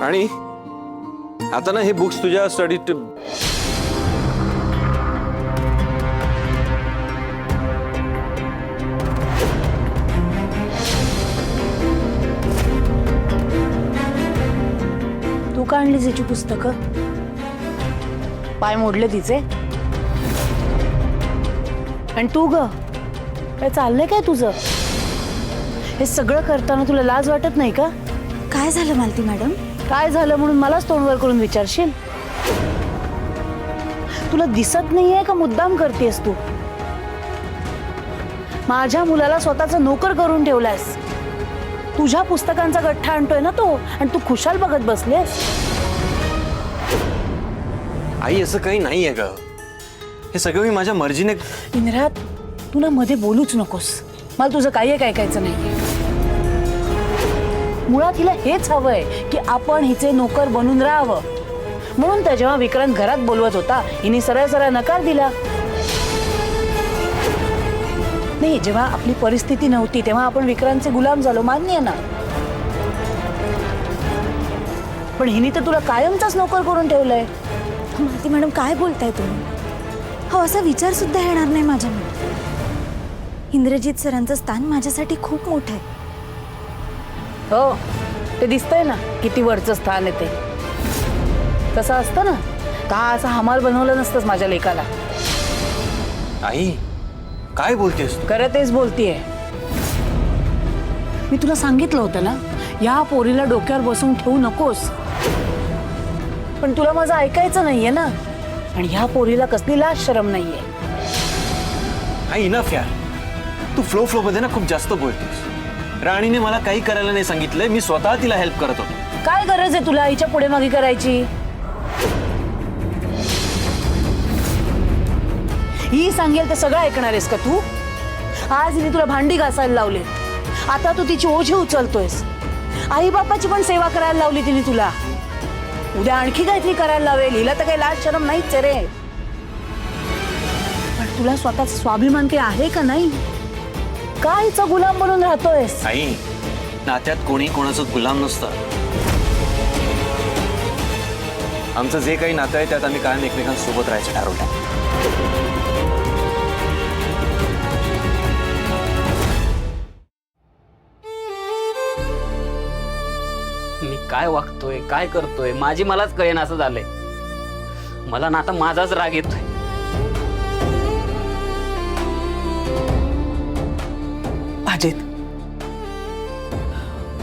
आणि आता ना हे बुक्स तुझ्या स्टडी तू का आणलीस याची पुस्तकं? पाय मोडले तिचे? आणि तू ग काय चाललंय काय तुझं? हे सगळं करताना तुला लाज वाटत नाही का? काय झालं मालती मॅडम? काय झालं म्हणून मलाच तोंडवर करून विचारशील? तुला दिसत नाहीये का मुद्दाम करतेस तू? माझ्या मुलाला स्वतःचा नोकर करून ठेवलायस. तुझ्या पुस्तकांचा गठ्ठा आणतोय ना तो, आणि तू खुशाल बघत बसलेस. आई असं काही नाहीये ग. हे सगळं मी माझ्या मर्जीने. इंद्रात, तू ना मध्ये बोलूच नकोस. मला तुझं काही एक ऐकायचं नाहीये. मुळात हिला हेच हवंय की आपण हिचे नोकर बनून राहावं. म्हणून तर जेव्हा विक्रांत घरात बोलवत होता हिने सरळ सरळ नकार दिला. नाही, जेव्हा आपली परिस्थिती नव्हती तेव्हा आपण विक्रांतचे गुलाम झालो, मान्य आहे ना. पण हिने तर तुला कायमचाच नोकर करून ठेवलंय. मालती मॅडम काय बोलताय तुम्ही? हो, असा विचार सुद्धा येणार नाही माझ्या मनात. इंद्रजित सरांचं स्थान माझ्यासाठी खूप मोठं आहे. हो, ते दिसतंय ना किती वरचं स्थान आहे ते. तसं असतं ना का असं हमाल बनवलं नसतंच माझ्या लेकाला. आई काय बोलतेस तू? खरं तेच बोलतीये. मी तुला सांगितलं होतं ना, या पोरीला डोक्यावर बसून ठेवू नकोस. पण तुला माझं ऐकायचं नाहीये ना. आणि ह्या पोरीला कसली लाज शरम नाहीये. आई इनफ यार. तू फ्लो मध्ये ना खूप जास्त बोलतेस. राणीने मला काही करायला नाही सांगितलंय. मी स्वतः तिला हेल्प करत होतो. काय गरज आहे तुला आईच्या पुढे मागे करायची? ही सांगेल ते सगळं ऐकणार आहेस का तू? आज हिने तुला भांडी घासायला लावले, आता तू तिची ओझी उचलतोयस. आई बापाची पण सेवा करायला लावली तिने तुला. उद्या आणखी काहीतरी करायला लावेल. हिला तर काही लाज शरम नाहीच रे. पण तुला स्वतःचा स्वाभिमान काही आहे का नाही? का हिचा गुलाम बनून राहतोयस? आई, नात्यात कोणी कोणाचं गुलाम नसतं. आमचं जे काही नातं आहे त्यात आम्ही कायम एकमेकांसोबत राहायचं ठरवलं. मी काय वागतोय, काय करतोय, माझी मलाच कळेन असं झालंय. मला ना आता माझाच राग येतोय. अजित,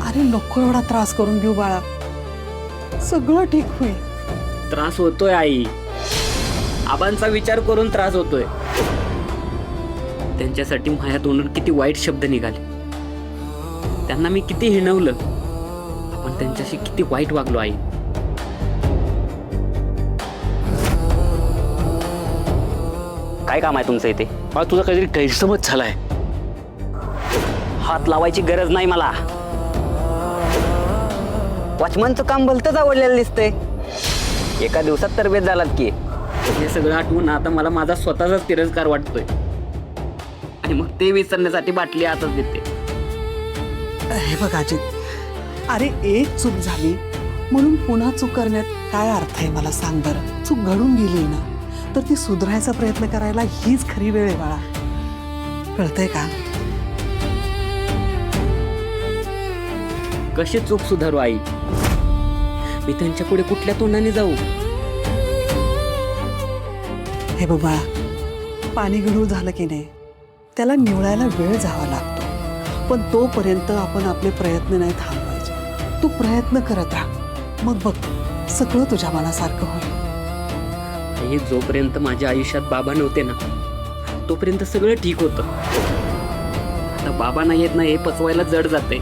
अरे नको एवढा त्रास करून घेऊ बाळा. सगळं ठीक होईल. त्रास होतोय आई. आबांचा विचार करून त्रास होतोय. त्यांच्यासाठी माझ्या तोंडून किती वाईट शब्द निघाले. त्यांना मी किती हिणवलं. आपण त्यांच्याशी किती वाईट वागलो आई. काय काम आहे तुमचं इथे? मला तुझा काहीतरी गैरसमज झालाय. हात लावायची गरज नाही मला. वॉचमनचं काम भलतंच आवडलेलं दिसतंय. एका दिवसात तरबेज झालात की. हे सगळं आठवून आता मला माझा स्वतःचाच तिरस्कार वाटतोय. आणि मग ते विसरण्यासाठी बाटली आताच देते. हे बघ अजित, अरे एक चूक झाली म्हणून पुन्हा चूक करण्यात काय अर्थ आहे मला सांग बरं. चूक घडून गेली ना तर ती सुधारायचा प्रयत्न करायला हीच खरी वेळ आहे बाळा. कळतंय का? कशी चूक सुधारू आई? मी त्यांच्या पुढे कुठल्या तोंडाने जाऊ? हे बघ बाळा, पाणी गढूळ झालं की नाही त्याला निवळायला वेळ जावा लागतो. पण तोपर्यंत आपण आपले प्रयत्न नाही थांबवायचे. तू प्रयत्न करत राहा, मग बघ सगळं तुझ्या मनासारखं होईल. हे जोपर्यंत माझ्या आयुष्यात बाबा नव्हते ना तोपर्यंत सगळं ठीक होतं. आता बाबा नाही येत ना, हे पचवायला जड जाते.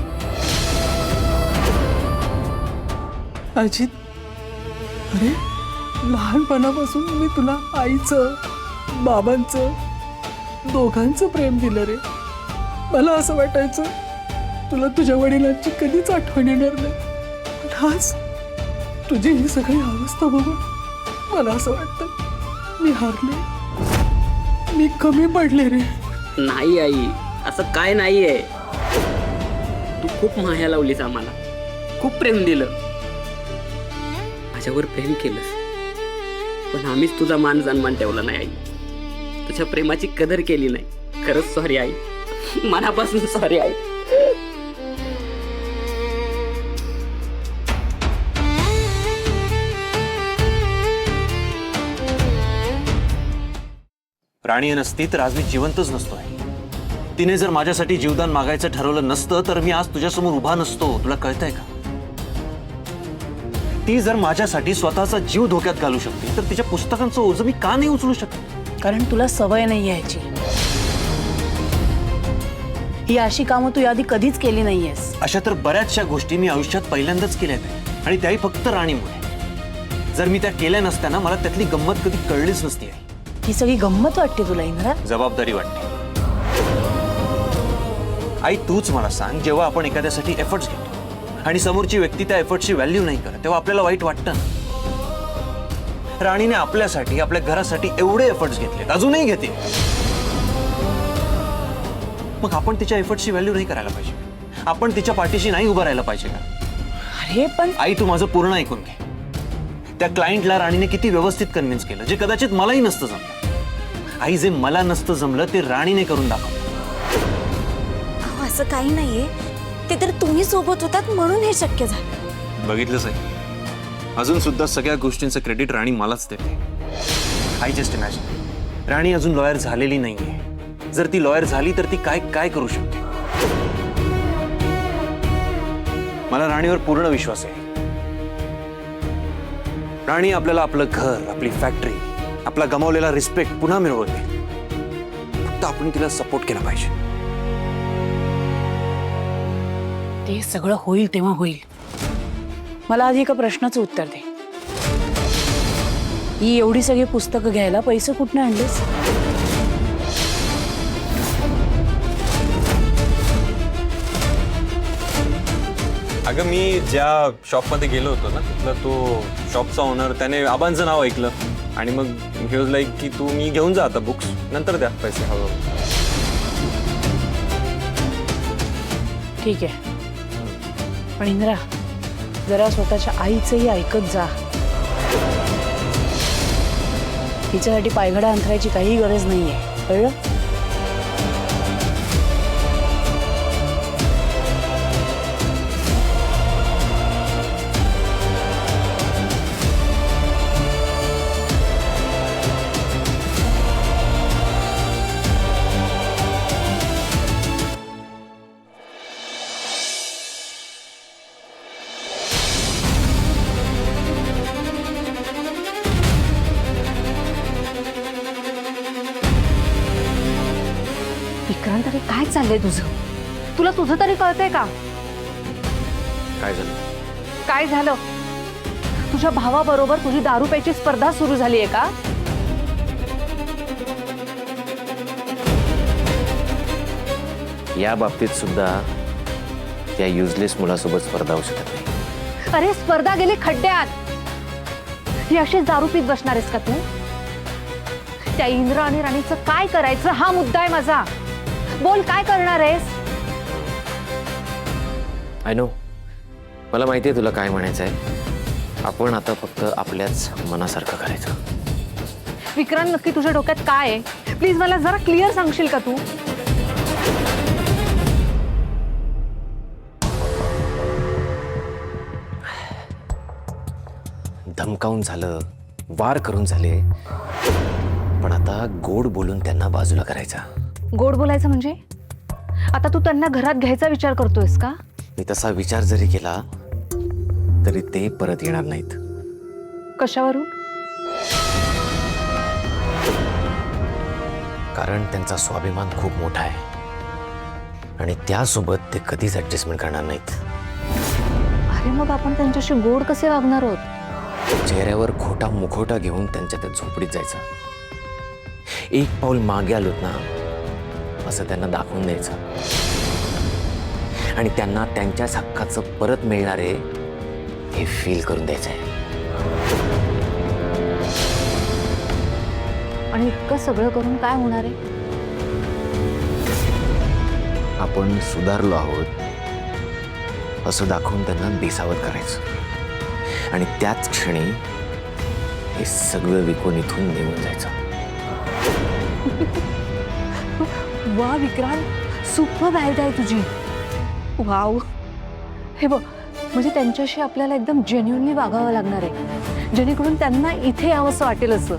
अजित, अरे लहानपणापासून मी तुला आईचं बाबांचं दोघांचं प्रेम दिलं रे. मला असं वाटायचं तुला तुझ्या वडिलांची कधीच आठवण येणार नाही. पण आज तुझी ही सगळी अवस्था बघून मला असं वाटतं मी हारले, मी कमी पडले रे. नाही आई, असं काय नाहीये. तू खूप माया लावलीस आम्हाला, खूप प्रेम दिलं. माझ्यावर प्रेम केलंस, पण आम्हीच तुझा मान सन्मान ठेवला नाही आई. तुझ्या प्रेमाची कदर केली नाही. खरंच सॉरी आई, मनापासून सॉरी आई. राणी नसती तर आज मी जिवंतच नसतोय. तिने जर माझ्यासाठी जीवदान मागायचं ठरवलं नसतं तर मी आज तुझ्यासमोर उभा नसतो. तुला कळतंय का? ती जर माझ्यासाठी स्वतःचा जीव धोक्यात घालू शकते तर तिच्या पुस्तकांचं ओझं मी का नाही उचलू शकत? कारण तुला सवय नाही यायची. ही अशी कामं तू याआधी कधीच केली नाहीयेस. अशा तर बऱ्याचशा गोष्टी मी आयुष्यात पहिल्यांदाच केल्या आहेत आणि त्याही फक्त राणीमुळे. जर मी त्या केल्या नसत्या मला त्यातली गंमत कधी कळलीच नसती. ही सगळी गंमत वाटते तुला इंद्रा? जबाबदारी वाटते. आई तूच मला सांग, जेव्हा आपण एखाद्यासाठी एफर्ट्स घेतो आणि समोरची व्यक्ती त्या एफर्ट्सची व्हॅल्यू नाही करत तेव्हा आपल्याला वाईट वाटतं. राणीने आपल्यासाठी आपल्या घरासाठी एवढे एफर्ट्स घेतले, अजूनही घेते. मग आपण तिच्या एफर्ट्सची व्हॅल्यू नाही करायला पाहिजे? आपण तिच्या पाठीशी नाही उभं राहायला पाहिजे का? अरे पण आई तू माझं पूर्ण ऐकून घे. त्या क्लायंटला राणीने किती व्यवस्थित कन्व्हिन्स केलं, जे कदाचित मलाही नसतं जमलं. आई जे मला नसतं जमलं ते राणीने करून दाखवलं. अहो, असं काही नाहीये. ते तर तुम्ही सोबत होतात म्हणून हे शक्य झालं. बघितलंच आहे, अजून सुद्धा सगळ्या गोष्टींचं क्रेडिट राणी मलाच देते. आय जस्ट इमॅजिन, राणी अजून लॉयर झालेली नाहीये. जर ती लॉयर झाली तर ती काय काय करू शकते. मला राणीवर पूर्ण विश्वास आहे. राणी आपल्याला आपलं घर, आपली फॅक्टरी, आपला गमावलेला रिस्पेक्ट पुन्हा मिळवते. फक्त आपण तिला सपोर्ट केला पाहिजे. ते सगळं होईल तेव्हा होईल. मला आधी एका प्रश्नाचं उत्तर दे. ही एवढी सगळी पुस्तकं घ्यायला पैसे कुठनं आणलेस? अगं मी ज्या शॉपमध्ये गेलो होतो ना, तिथला तो शॉपचा ओनर, त्याने आबांचं नाव ऐकलं आणि मग ही वॉज लाईक की तू मी घेऊन जा आता बुक्स, नंतर द्या पैसे हळूहळू. ठीक आहे, पण इंद्रा जरा स्वतःच्या आईचंही ऐकत जा. तिच्यासाठी पायघडा अंतरायची काही गरज नाहीये, कळलं? विक्रांत, अरे काय चाललंय तुझं? तुला तुझं तरी कळतंय का? काय झालं? काय झालं? तुझ्या भावाबरोबर तुझी दारू प्यायची स्पर्धा सुरू झाली आहे का? या बाबतीत सुद्धा त्या युजलेस मुलासोबत स्पर्धा होऊ शकत नाही. अरे स्पर्धा गेली खड्ड्यात. ही अशीच दारू पीत बसणार आहेस का तू? त्या इंद्र आणि राणीचं काय करायचं हा मुद्दा आहे माझा. बोल, काय करणार आहेस? आय नो, मला माहिती आहे तुला काय म्हणायचं आहे. आपण आता फक्त आपल्याच मनासारखं करायचं. विक्रांत, नक्की तुझ्या डोक्यात काय आहे? प्लीज मला जरा क्लिअर सांगशील का तू? धमकावून झालं, वार करून झाले, पण आता गोड बोलून त्यांना बाजूला करायचा. गोड बोलायचं म्हणजे? आता तू त्यांना घरात घ्यायचा विचार करतोयस का? मी तसा विचार जरी केला तरी ते परत येणार नाहीत. कशावरून? कारण त्यांचा स्वाभिमान खूप मोठा आहे आणि त्यासोबत ते कधीच ऍडजस्टमेंट करणार नाहीत. अरे मग आपण त्यांच्याशी गोड कसे वागणार आहोत? चेहऱ्यावर खोटा मुखवटा घेऊन त्यांच्या त्या झोपडीत जायचं. एक पाऊल मागे आलोत ना असं त्यांना दाखवून द्यायचं आणि त्यांना त्यांच्याच हक्काचं परत मिळणार आहे हे फील करून द्यायचं आहे. आणि इतकं सगळं करून काय होणार आहे? आपण सुधारलो आहोत असं दाखवून त्यांना बेसावत करायचं आणि त्याच क्षणी हे सगळं विकून इथून निघून जायचं. वा विक्रांत, सुपर आयडिया आहे तुझी. वाव. हे बघ, म्हणजे त्यांच्याशी आपल्याला एकदम जेन्युइनली वागावं लागणार आहे, जेणेकरून त्यांना इथे यावंसं वाटेल असं.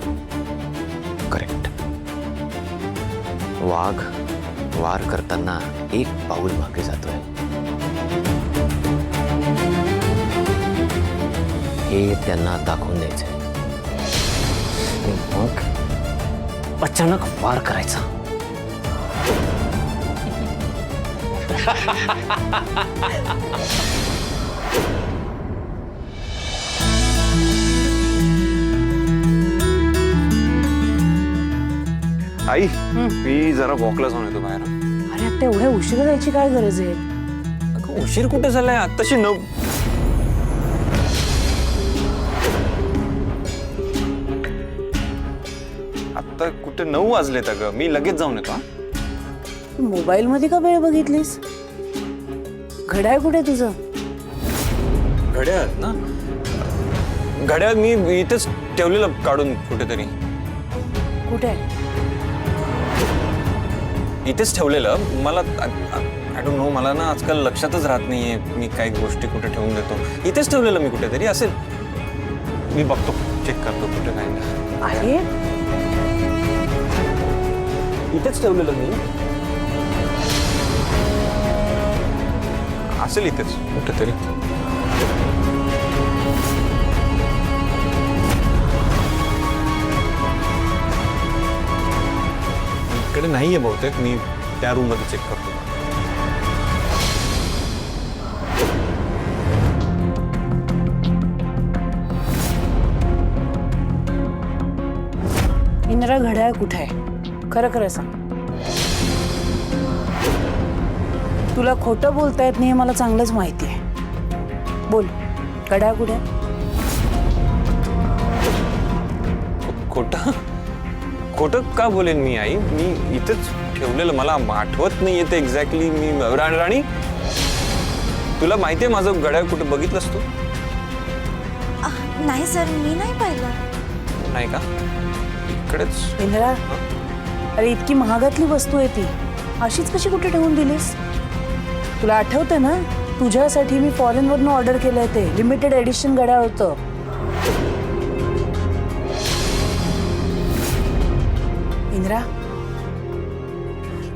करेक्ट. वाघ वार करताना एक पाऊल मागे जातोय हे त्यांना दाखवून द्यायचंय. आणि मग अचानक वार करायचा. आई मी जरा वॉकला जाऊन येतो बाहेर. अरे आता एवढ्या उशिरा जायची काय गरज आहे? अगं, उशीर कुठे झालाय? आत्ताशी 9. आता कुठे 9 वाजलेत. अगं मी लगेच जाऊन येतो. मोबाईल मध्ये का वेळ बघितलीस? घड्याळ कुठे तुझं? घड्याळ ना, घड्याळ मी इथेच ठेवलेलं काढून कुठेतरी. कुठे? इथेच ठेवलेलं. मला आय डोंट नो, मला ना आजकाल लक्षातच राहत नाहीये मी काही गोष्टी कुठे ठेवून देतो. इथेच ठेवलेलं मी कुठेतरी असेल. मी बघतो, चेक करतो कुठे काय नाही. आहे इथेच ठेवलेलं मी. असेल इथेच कुठेतरी. इकडे नाहीये बहुतेक. मी त्या रूम मध्ये चेक करतो. इंदिरा, घड्याळ कुठे आहे? खरं खरं सांग. तुला खोटं बोलता येत नाही हे मला चांगलंच माहिती आहे. बोल, घड्याळ कुठे आहे? खोटं खोटं का बोलेन मी आई? मी इथेच ठेवलेलं. मला आठवत नाही येते एक्झॅक्टली. मी राणी, तुला माहिती आहे माझं घड्याळ कुठे बघितलंस तू? नाही सर, मी नाही पाहिलं. नाही का? इकडेच. इंदिरा, अरे इतकी महागातली वस्तू आहे ती, अशीच कशी कुठे ठेवून दिलीस? तुला आठवतं ना, तुझ्यासाठी मी फॉरेनवरनं ऑर्डर केलंय ते लिमिटेड एडिशन घड्याळ होतं. इंदिरा,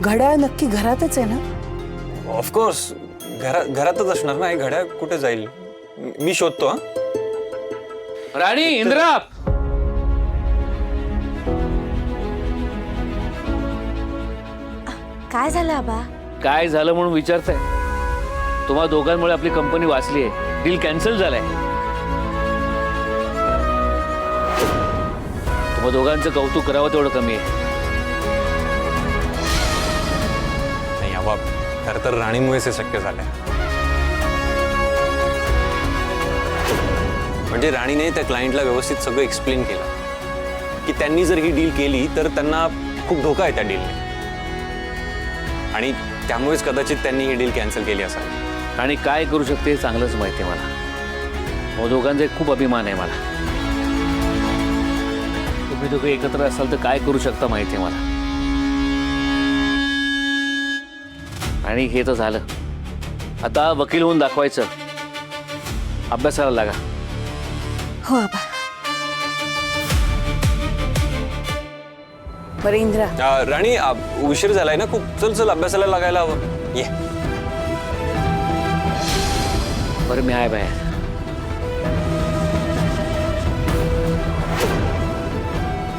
घड्याळ नक्की घरातच आहे ना? ऑफकोर्स घरातच असणार ना. घड्याळ कुठे जाईल? मी शोधतो. हा, राणी, इंदिरा, काय झालं आबा? काय झालं म्हणून विचारताय? तुम्हा दोघांमुळे आपली कंपनी वाचली आहे. डील कॅन्सल झालाय. तुम्हा दोघांचं कौतुक करावं तेवढं कमी आहे. नाही आबा, खरं तर राणीमुळेच हे शक्य झालंय. म्हणजे राणीने त्या क्लायंटला व्यवस्थित सगळं एक्सप्लेन केलं की त्यांनी जर ही डील केली तर त्यांना खूप धोका आहे त्या डीलने, आणि त्यामुळेच कदाचित त्यांनी ही डील कॅन्सल केली असावी. आणि काय करू शकते हे चांगलंच माहिती आहे मला. मग दोघांचा एक खूप अभिमान आहे मला. तुम्ही दोघे एकत्र असाल तर काय करू शकता माहिती आहे मला. आणि हे तर झालं. आता वकील होऊन दाखवायचं. अभ्यासाला लागा. हो आबा. बरं इंदिरा, राणी, उशीर झालाय ना खूप. चल चल, अभ्यासाला लागायला हवं. ये. बरं, मी आहे बाहेर.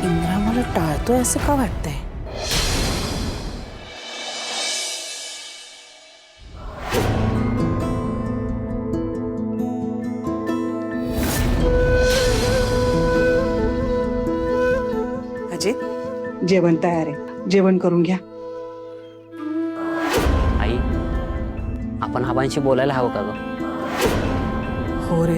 इंदिरा मला टाळतोय असं का वाटतंय? अजित, जेवण तयार आहे. जेवण करून घ्या. आई, आपण आबांशी बोलायला हवं का ग? हो रे,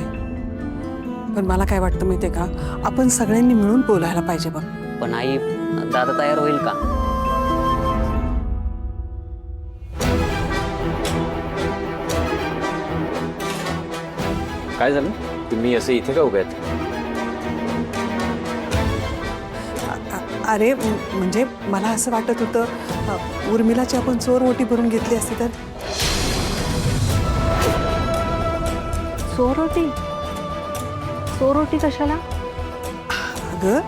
पण मला काय वाटतं माहितीये का, आपण सगळ्यांनी मिळून बोलायला पाहिजे बघ. पण आई, दादा तयार होईल का? काय झालं? तुम्ही असे इथे का उभे आहेत? अरे म्हणजे मला असं वाटत होतं उर्मिलाची आपण चोर ओटी भरून घेतली असती तर. सोरोटी सोरोटी कशाला? अगं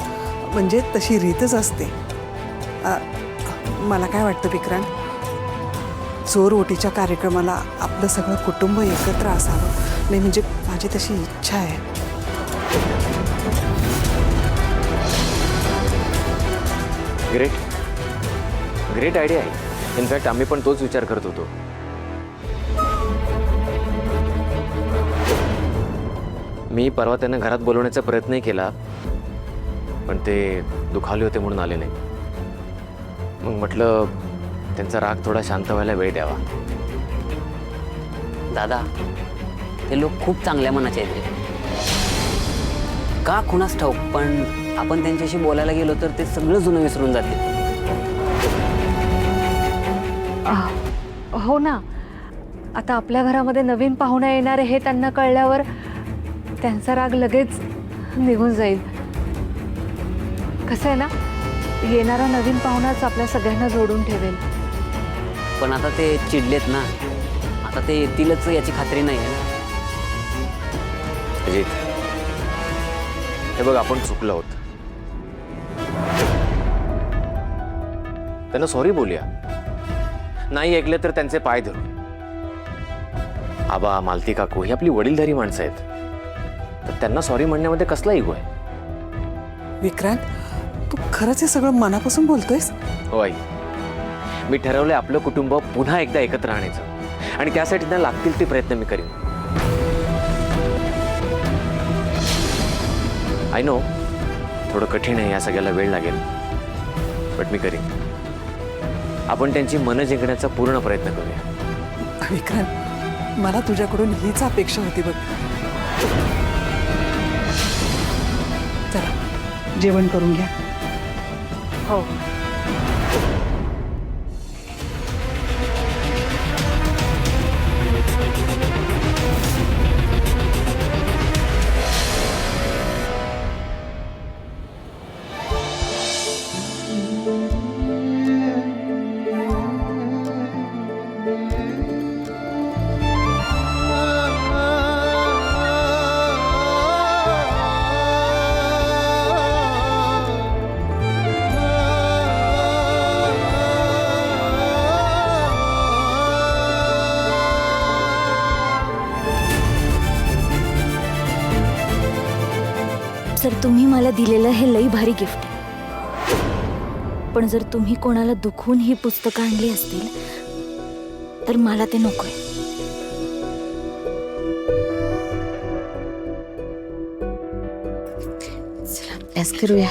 म्हणजे तशी रीतच असते. मला काय वाटतं विक्रांत, चोर ओटीच्या कार्यक्रमाला आपलं सगळं कुटुंब एकत्र असावं. नाही म्हणजे माझी तशी इच्छा आहे. ग्रेट ग्रेट आयडिया आहे. इनफॅक्ट आम्ही पण तोच विचार करत होतो. मी परवा त्यांना घरात बोलवण्याचा प्रयत्नही केला, पण ते दुखावले होते म्हणून आले नाही. मग म्हटलं त्यांचा राग थोडा शांत व्हायला वेळ द्यावा. दादा, ते लोक खूप चांगल्या मनाचे आहेत रे. का कुणास ठाऊक, पण आपण त्यांच्याशी बोलायला गेलो तर ते सगळं जुनं विसरून जातील. हो ना, आता आपल्या घरामध्ये नवीन पाहुणे येणार आहे हे त्यांना कळल्यावर त्यांचा राग लगेच निघून जाईल. कसं आहे ना, येणारा नवीन पाहुणाच आपल्या सगळ्यांना जोडून ठेवेल. पण आता ते चिडलेत ना, आता ते येतीलच याची खात्री नाही आहे ना. अजित, हे बघ, आपण चुकलो आहोत. त्यांना सॉरी बोलूया. नाही ऐकलं तर त्यांचे पाय धरू. आबा, मालती काकू ही आपली वडीलधारी माणसं आहेत, तर त्यांना सॉरी म्हणण्यामध्ये कसला इगो आहे? विक्रांत, तू खरंच हे सगळं मनापासून बोलतोयस? हो आई, मी ठरवलंय आपलं कुटुंब पुन्हा एकदा एकत्र राहण्याचं, आणि त्यासाठी ना लागतील ते प्रयत्न मी करीन. आय नो, थोडं कठीण आहे, या सगळ्याला वेळ लागेल, बट मी करीन. आपण त्यांची मनं जिंकण्याचा पूर्ण प्रयत्न करूया. विक्रांत, मला तुझ्याकडून हीच अपेक्षा होती बघ. चला जेवण करून घ्या. हो. सर, तुम्ही मला दिलेलं हे लई भारी गिफ्ट आहे. पण जर तुम्ही कोणाला दुखवून ही पुस्तकं आणली असतील तर मला ते नकोय. चला अभ्यास करूया.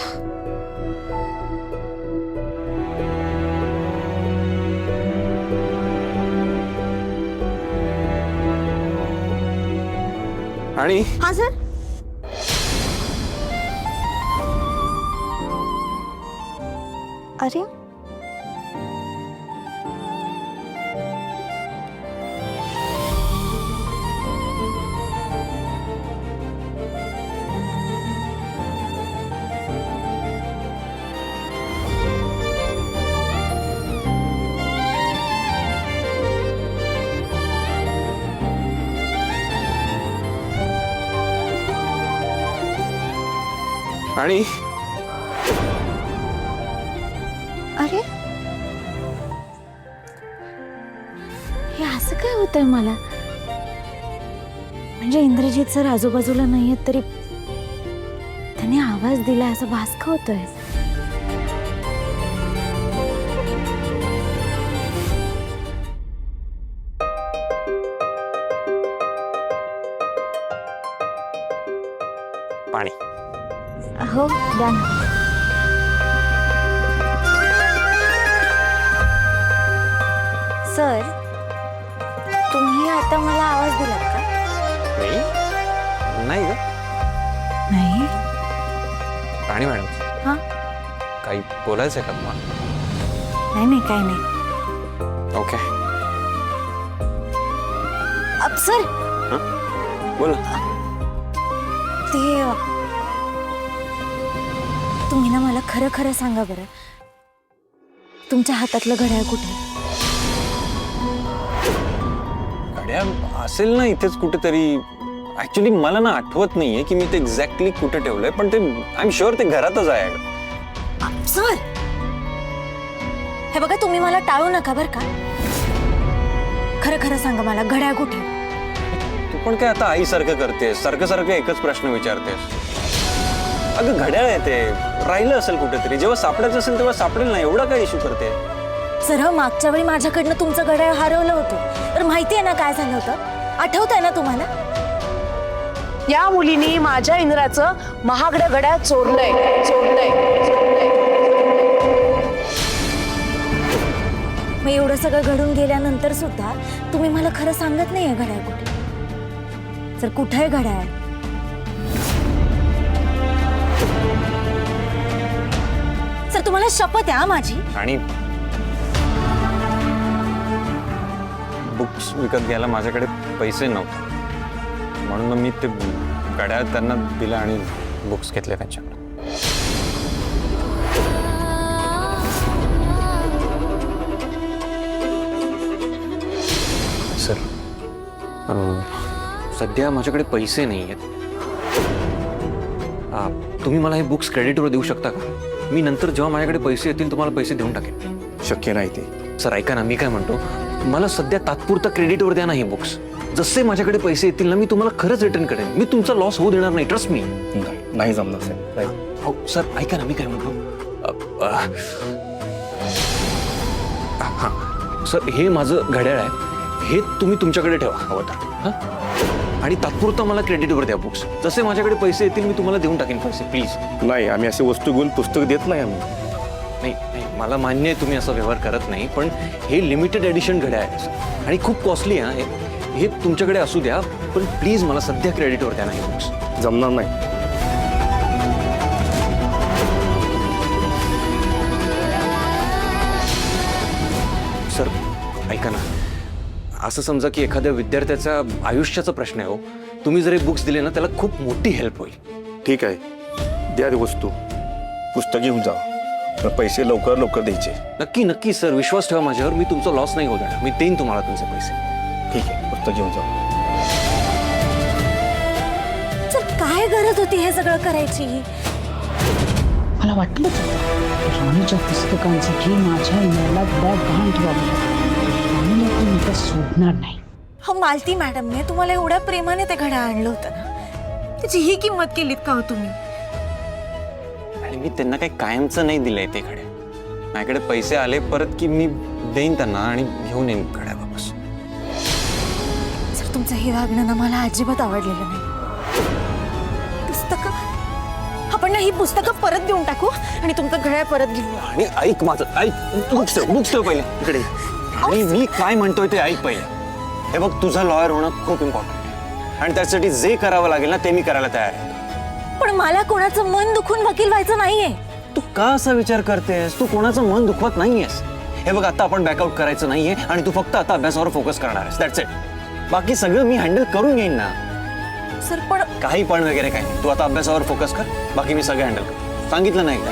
आणि हा सर. अरे आणि अरे हे असं काय होतंय मला? म्हणजे इंद्रजित सर आजूबाजूला नाहीयेत तरी त्याने आवाज दिला असा भास का होतोय? पाणी. हो द्या ना. सर, तुम्ही आता मला आवाज दिलात का? नाही ग. नाही. राणी मॅडम, हा, काही बोलायचंय का तुम्हाला? नाही नाही, काय नाही. ओके. सर, बोल ना. ते तुम्ही ना मला खरं खरं सांगा बरं, तुमच्या हातातलं घड्याळ कुठे? घड्याळ असेल ना इथेच कुठेतरी. ऍक्च्युली मला ना आठवत नाहीये की मी ते एक्झॅक्टली कुठे ठेवलंय, पण ते आय एम शुअर ते घरातच आहे. सर हे बघा, तुम्ही मला टाळू नका बरं का. खरं खरं सांगा मला, घड्याळ कुठे? तू पण काय आता आईसारखं करतेस, सारखं सारखं एकच प्रश्न विचारतेस. अगं घड्याळ आहे ते, राहिलं असेल कुठेतरी. जेव्हा सापडायचं असेल तेव्हा सापडेल ना, एवढा काय इश्यू करते? सर मागच्या वेळी माझ्याकडनं तुमचं घड्याळ हरवलं होतं, तर माहिती आहे ना काय झालं होतं? आठवत आहे ना तुम्हाला? या मुलीनी माझ्या इंद्राचं महागडं घड्याळ चोरलंय. मग एवढं सगळं घडून गेल्यानंतर सुद्धा तुम्ही मला खरं सांगत नाहीये घड्याळ कुठे. सर कुठे आहे घड्याळ? सर तुम्हाला शपथ आहे माझी. आणि बुक्स विकत घ्यायला माझ्याकडे पैसे नव्हते, म्हणून मग मी ते घड्याळ त्यांना दिलं आणि बुक्स घेतले त्यांच्याकडे. सर सध्या माझ्याकडे पैसे नाही आहेत. तुम्ही मला हे बुक्स क्रेडिटवर देऊ शकता का? मी नंतर जेव्हा माझ्याकडे पैसे येतील तुम्हाला पैसे देऊन टाकेन. शक्य नाही ते. सर ऐका ना, मी काय म्हणतो, मला सध्या तात्पुरता क्रेडिटवर द्या ना हे बुक्स. जसे माझ्याकडे पैसे येतील ना, मी तुम्हाला खरंच रिटर्न करेन. मी तुमचा लॉस होऊ देणार नाही, ट्रस्ट मी. नाही जमणार साहेब. हो सर ऐका ना, मी काय म्हणतो, हां सर हे माझं घड्याळ आहे, हे तुम्ही तुमच्याकडे ठेवा हवं तर. हां आणि तात्पुरता मला क्रेडिटवर द्या बुक्स. जसे माझ्याकडे पैसे येतील मी तुम्हाला देऊन टाकेन पैसे, प्लीज. नाही, आम्ही असे वस्तू घेऊन पुस्तक देत नाही आम्ही. नाही नाही, मला मान्य आहे तुम्ही असा व्यवहार करत नाही, पण हे लिमिटेड एडिशन घड्याळ आहे सर, आणि खूप कॉस्टली आहे. हे तुमच्याकडे असू द्या, पण प्लीज मला सध्या क्रेडिटवर द्या ना हे बुक्स. जमणार नाही. सर ऐका ना, असं समजा की एखाद्या विद्यार्थ्याचा आयुष्याचा प्रश्न आहे हो. तुम्ही जर हे बुक्स दिले ना, त्याला खूप मोठी हेल्प होईल. ठीक आहे, द्या ती वस्तू. पुस्तक घेऊन जा, पण पैसे लवकर लवकर द्यायचे. नक्की नक्की सर, विश्वास ठेवा माझ्यावर. मी तुमचा लॉस नाही होऊ देणार. मी देईन तुम्हाला तुमचे पैसे. ठीक आहे, पुस्तक घेऊन जा. सर काय गरज होती हे सगळं करायची? मला वाटलं राणीच्या पुस्तकांसाठी माझ्या इंद्राला घड्याळ गहाण ठेवावं. राणीला पण मी सोडणार नाही. हो मालती मॅडमने तुम्हाला एवढ्या प्रेमाने ते घड्याळ आणलं होतं ना, त्याची ही किंमत केलीत का हो तुम्ही? आणि मी त्यांना काही कायमचं नाही दिलंय ते घड्याळ. माझ्याकडे पैसे आले परत की मी देईन त्यांना आणि घेऊन येईन घड्याळ वापस. सर तुमचं हे वागणं ना मला अजिबात आवडलेलं नाही. पुस्तकं आपण ना ही पुस्तकं परत देऊन टाकू आणि तुमचं घड्याळ परत घेऊ. आणि ऐक माझं, ऐक. बुक्स ठेव पहिले इकडे. आणि मी काय म्हणतोय ते ऐक पहिले. हे बघ, तुझं लॉयर होणं खूप इम्पॉर्टंट आहे, आणि त्यासाठी जे करावं लागेल ना ते मी करायला तयार आहे. पण मला कोणाचं मन दुखून वकील व्हायचं नाहीये. तू का असा विचार करतेस? तू कोणाचं मन दुखवत नाहीयेस. हे बघ, आता आपण बॅकआउट करायचं नाहीये, आणि तू फक्त आता अभ्यासावर फोकस करणार आहेस. That's it. बाकी सगळं मी हँडल करून घेईन ना. सर पण काही पण वगैरे काही नाही. तू आता अभ्यासावर फोकस कर, बाकी मी सगळं हँडल कर. सांगितलं नाही का?